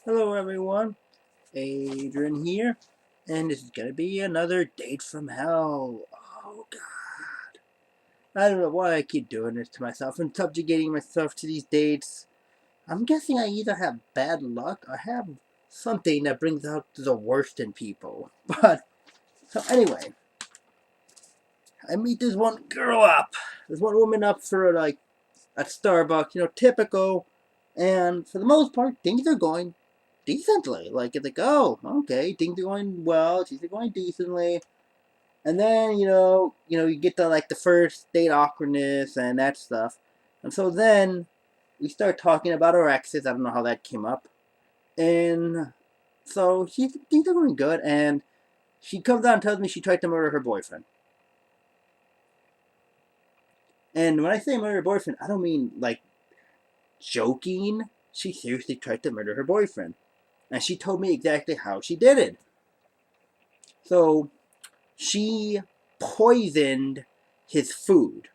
Hello everyone, Adrian here, and this is gonna be another date from hell. Oh god. I don't know why I keep doing this to myself and subjugating myself to these dates. I'm guessing I either have bad luck or have something that brings out the worst in people. So anyway, I meet this one girl up. This one woman up for like at Starbucks, typical. And for the most part, things are going decently. Like, it's like, oh, okay, things are going well, things are going decently. And then, you get to like the first date awkwardness and that stuff. And so then we start talking about our exes. I don't know how that came up. And so things are going good. And she comes out and tells me she tried to murder her boyfriend. And when I say murder her boyfriend, I don't mean like joking. She seriously tried to murder her boyfriend. And she told me exactly how she did it. So she poisoned his food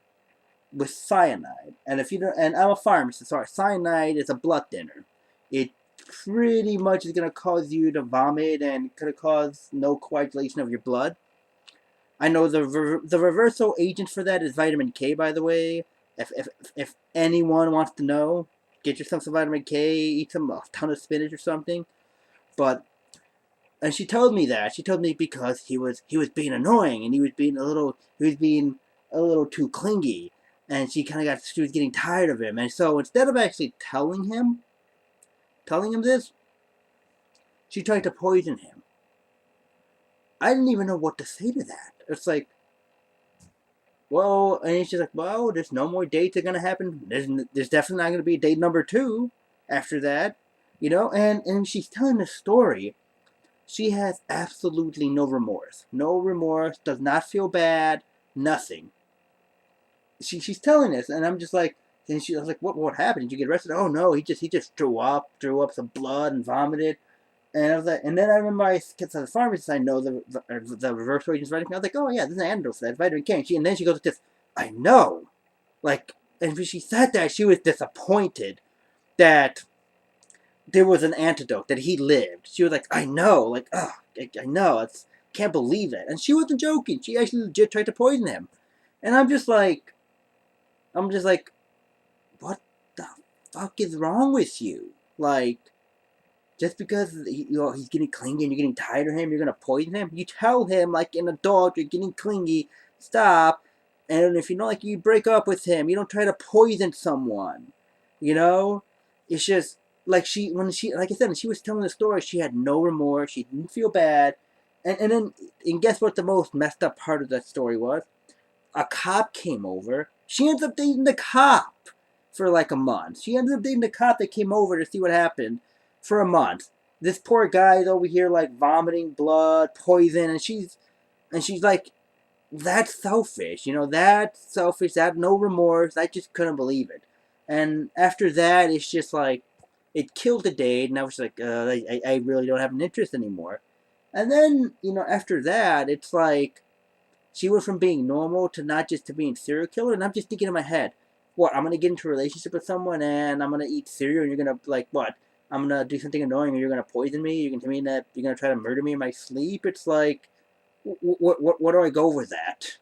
with cyanide. And if you don't, and I'm a pharmacist, sorry, cyanide is a blood thinner. It pretty much is gonna cause you to vomit and gonna cause no coagulation of your blood. I know the reversal agent for that is vitamin K. By the way, if anyone wants to know, get yourself some vitamin K, eat a ton of spinach or something. But and she told me that. She told me because he was being annoying and he was being a little too clingy, and she was getting tired of him. And so instead of actually telling him this, she tried to poison him. I didn't even know what to say to that. It's like, well, and she's like, well, there's no more dates are gonna happen. There's definitely not gonna be date number two after that, And she's telling the story. She has absolutely no remorse. No remorse, does not feel bad, nothing. She's telling us, and I'm just like, and she was like, what happened? Did you get arrested? Oh no, he just threw up some blood and vomited. And I was like, and then I remember I kept to the pharmacist. I know the reverse agent's writing. I was like, oh yeah, this is an antidote for that vitamin K. And then she goes like this, I know, like, and when she said that, she was disappointed that there was an antidote, that he lived. She was like, I know, like, oh, I know, can't believe it. And she wasn't joking. She actually legit tried to poison him. And I'm just like, what the fuck is wrong with you? Like, just because he's getting clingy and you're getting tired of him, you're gonna poison him. You tell him, like an adult, you're getting clingy, stop. And if you don't like, you break up with him. You don't try to poison someone. You know, it's just like like I said, when she was telling the story, she had no remorse. She didn't feel bad. And guess what? The most messed up part of that story was a cop came over. She ends up dating the cop for like a month. She ends up dating the cop that came over to see what happened for a month. This poor guy's over here like vomiting blood, poison, and she's like, that's selfish, that's selfish, that no remorse. I just couldn't believe it. And after that, it's just like it killed the date, and I was like, I really don't have an interest anymore. And then, after that, it's like she went from being normal to not just to being serial killer, and I'm just thinking in my head, what, I'm gonna get into a relationship with someone and I'm gonna eat cereal and you're gonna like what? I'm gonna do something annoying and you're gonna poison me, you're gonna tell me that you're gonna try to murder me in my sleep. It's like what do I go with that?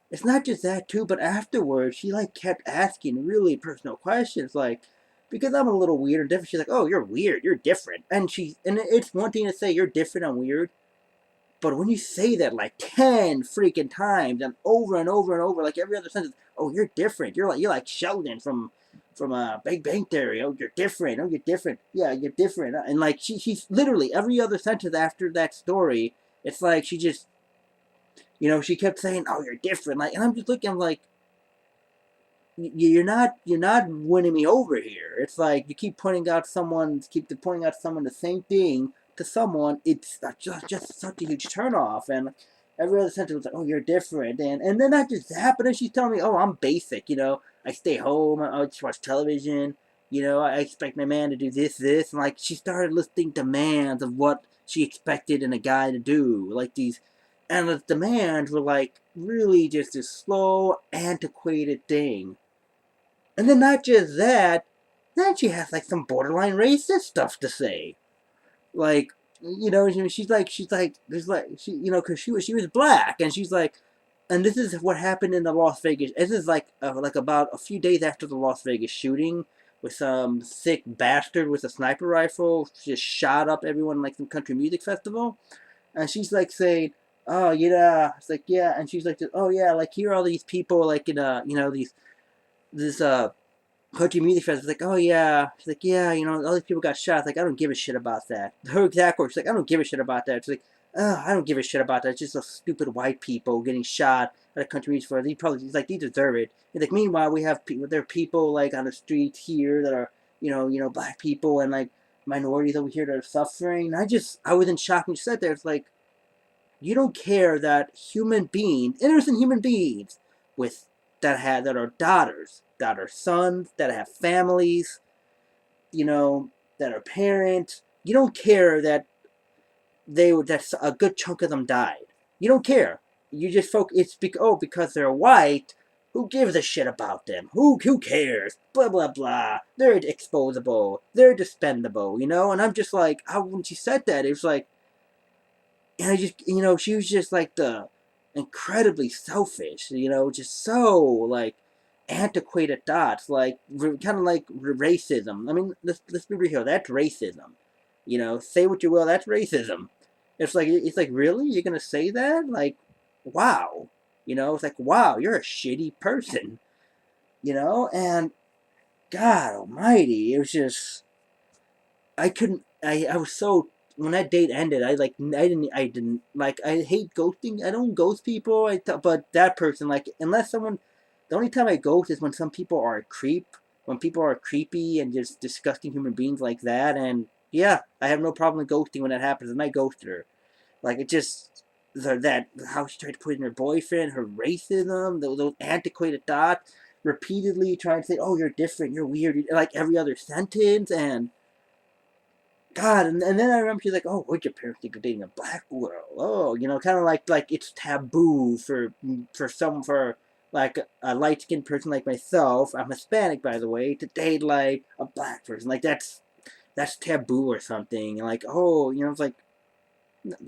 It's not just that too, but afterwards she like kept asking really personal questions, like because I'm a little weird and different. She's like, "Oh, you're weird. You're different," and it's one thing to say you're different and weird, but when you say that like 10 freaking times and over and over, like every other sentence, oh, you're different. You're like Sheldon from Big Bang Theory. Oh, you're different. Oh, you're different. Yeah, you're different. And like she's literally every other sentence after that story, it's like she just, she kept saying, "Oh, you're different." Like, and I'm just looking, I'm like, you're not winning me over here. It's like you keep pointing out someone the same thing to someone. It's just such a huge turnoff. And every other sentence was like, "Oh, you're different," and then not just that, but then she's telling me, "Oh, I'm basic. I stay home. I just watch television. I expect my man to do this," and like she started listing demands of what she expected in a guy to do, like these. And the demands were like really just this slow, antiquated thing. And then not just that, then she has like some borderline racist stuff to say. like, she's like, there's like, because she was black, and she's like, and this is what happened in the Las Vegas. This is like about a few days after the Las Vegas shooting, with some sick bastard with a sniper rifle just shot up everyone like some country music festival, and she's like saying, "Oh yeah," it's like yeah, and she's like, "Oh yeah, like here are all these people like in these this country music festival." It's like, "Oh yeah," she's like, "Yeah, all these people got shot." It's like, "I don't give a shit about that." Her exact words, she's like, "I don't give a shit about that." She's like, I don't give a shit about that. It's just those stupid white people getting shot at a country music festival. He's like, they deserve it. He's like, meanwhile, there are people like on the streets here that are, black people and like minorities over here that are suffering. I was in shock when you said that. It's like, you don't care that innocent human beings, with that are daughters, that are sons, that have families, that are parents. You don't care that that's a good chunk of them died. You don't care. You just focus. Because they're white. Who gives a shit about them? Who cares? Blah blah blah. They're exposable. They're dispendable. And I'm just like, when she said that, it was like, and I just, she was just like the incredibly selfish. Just so like antiquated thoughts, like kind of like racism. I mean, let's be real. That's racism. Say what you will. That's racism. It's like really, you're gonna say that? Like, wow. It's like, wow, you're a shitty person. And God Almighty, it was just, I couldn't. I was so, when that date ended. I didn't like. I hate ghosting. I don't ghost people. But that person, like, unless someone, the only time I ghost is when some people are a creep. When people are creepy and just disgusting human beings like that. And yeah, I have no problem with ghosting when that happens. And I ghosted her. Like, it just, how she tried to put in her boyfriend, her racism, those antiquated thoughts, repeatedly trying to say, "Oh, you're different, you're weird," like every other sentence. And God, and then I remember she's like, "Oh, would your parents think you're dating a black girl?" Oh, kind of like it's taboo for like a light skinned person like myself. I'm Hispanic, by the way, to date like a black person. Like that's taboo or something. Like, oh, it's like,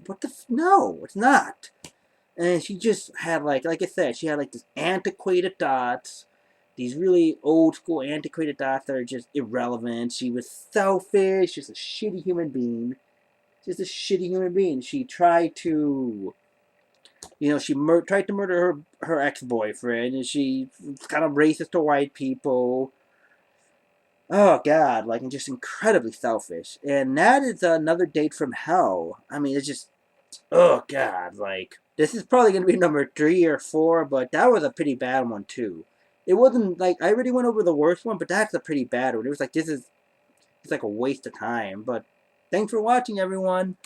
what the no, it's not. And she just had like I said, she had like this antiquated thoughts, these really old school antiquated thoughts that are just irrelevant. She was selfish, just a shitty human being. Just a shitty human being. She tried to, tried to murder her ex boyfriend, and she was kind of racist to white people. Oh God, like, and just incredibly selfish. And that is another date from hell. I mean, it's just, oh God, like, this is probably gonna be number 3 or 4, but that was a pretty bad one too. It wasn't like, I already went over the worst one, but that's a pretty bad one. It was like, it's like a waste of time. But thanks for watching, everyone.